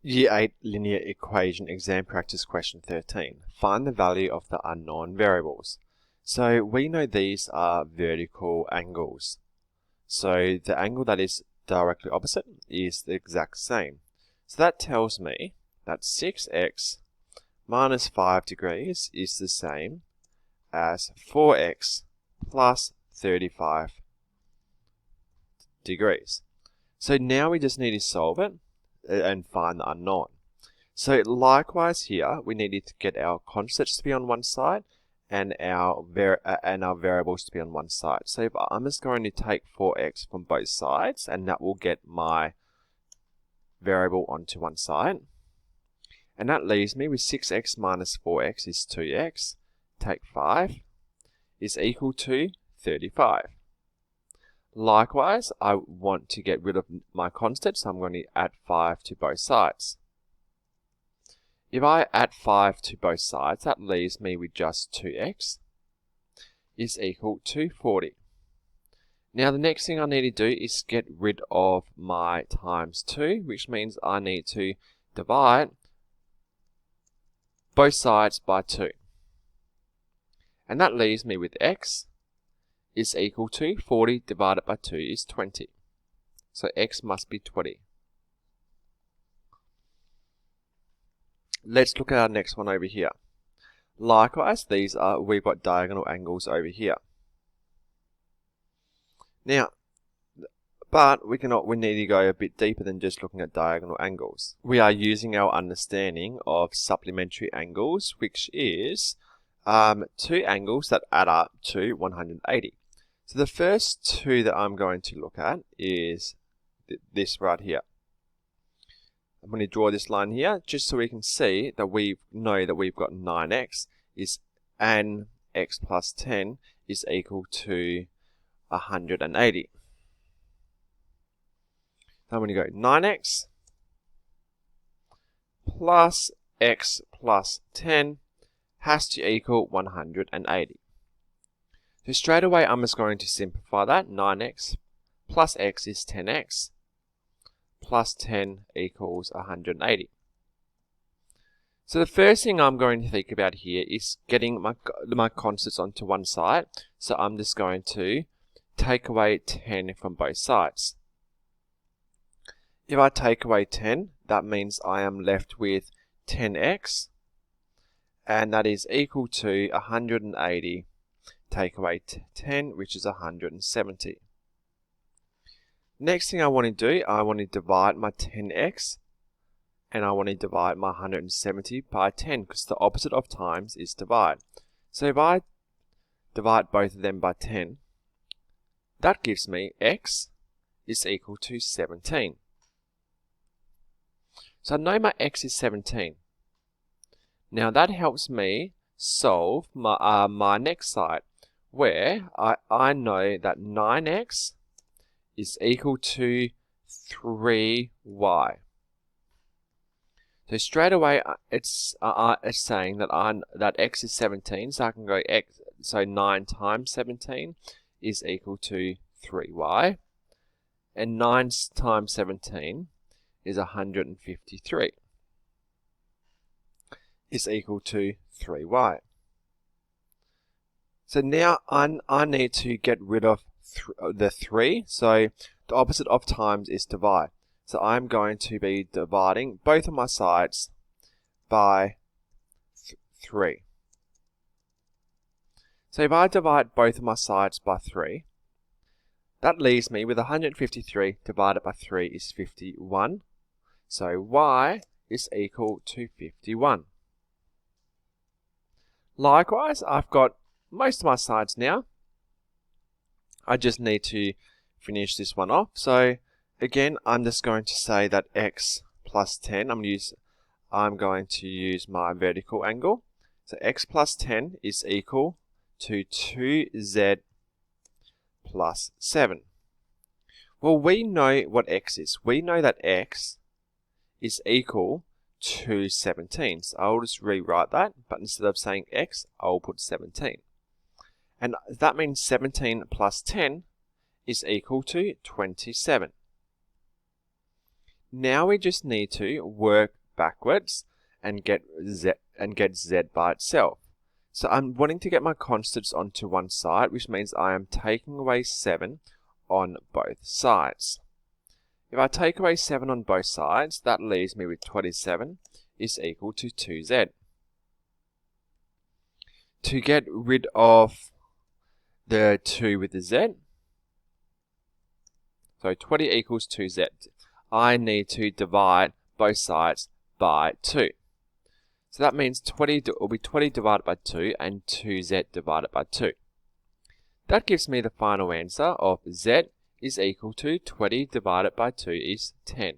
Year 8 Linear Equation Exam Practice Question 13. Find the value of the unknown variables. So we know these are vertical angles. So the angle that is directly opposite is the exact same. So that tells me that 6x minus 5 degrees is the same as 4x plus 35 degrees. So now we just need to solve it and find the unknown. So likewise here, we needed to get our constants to be on one side and our variables to be on one side. So if I'm just going to take 4x from both sides, and that will get my variable onto one side. And that leaves me with 6x minus 4x is 2x. Take 5 is equal to 35. Likewise, I want to get rid of my constant, so I'm going to add 5 to both sides. If I add 5 to both sides, that leaves me with just 2x is equal to 40. Now the next thing I need to do is get rid of my times 2, which means I need to divide both sides by 2. And that leaves me with x is equal to 40 divided by 2 is 20. So x must be 20. Let's look at our next one over here. Likewise, we've got diagonal angles over here. Now, but we need to go a bit deeper than just looking at diagonal angles. We are using our understanding of supplementary angles, which is two angles that add up to 180. So the first two that I'm going to look at is this right here. I'm going to draw this line here just so we can see that we know that we've got 9x and x plus 10 is equal to 180. Now I'm going to go 9x plus x plus 10 has to equal 180. So straight away I'm just going to simplify that. 9x plus x is 10x plus 10 equals 180. So the first thing I'm going to think about here is getting my constants onto one side. So I'm just going to take away 10 from both sides. If I take away 10, that means I am left with 10x, and that is equal to 180 take away 10, which is 170. Next thing I want to do, I want to divide my 10x, and I want to divide my 170 by 10, because the opposite of times is divide. So if I divide both of them by 10, that gives me x is equal to 17. So I know my x is 17. Now that helps me solve my next side, where I know that 9x is equal to 3y. So straight away it's saying that x is 17, so I can go x. So 9 times 17 is equal to 3y, and 9 times 17 is 153. Is equal to 3y. So now I need to get rid of the 3. So the opposite of times is divide. So I'm going to be dividing both of my sides by 3. So if I divide both of my sides by 3, that leaves me with 153 divided by 3 is 51. So y is equal to 51. Likewise, I've got most of my sides now. I just need to finish this one off. So again, I'm just going to say that x plus 10, I'm going to use my vertical angle. So x plus 10 is equal to 2z plus 7. Well, we know what x is. We know that x is equal to 17. So I'll just rewrite that, but instead of saying x, I'll put 17. And that means 17 plus 10 is equal to 27. Now we just need to work backwards and get z by itself. So I'm wanting to get my constants onto one side, which means I am taking away 7 on both sides. If I take away 7 on both sides, that leaves me with 27 is equal to 2z. To get rid of the 2 with the z, so 20 equals 2z, I need to divide both sides by 2. So that means 20 will be 20 divided by 2 and 2z divided by 2. That gives me the final answer of z is equal to 20 divided by 2 is 10.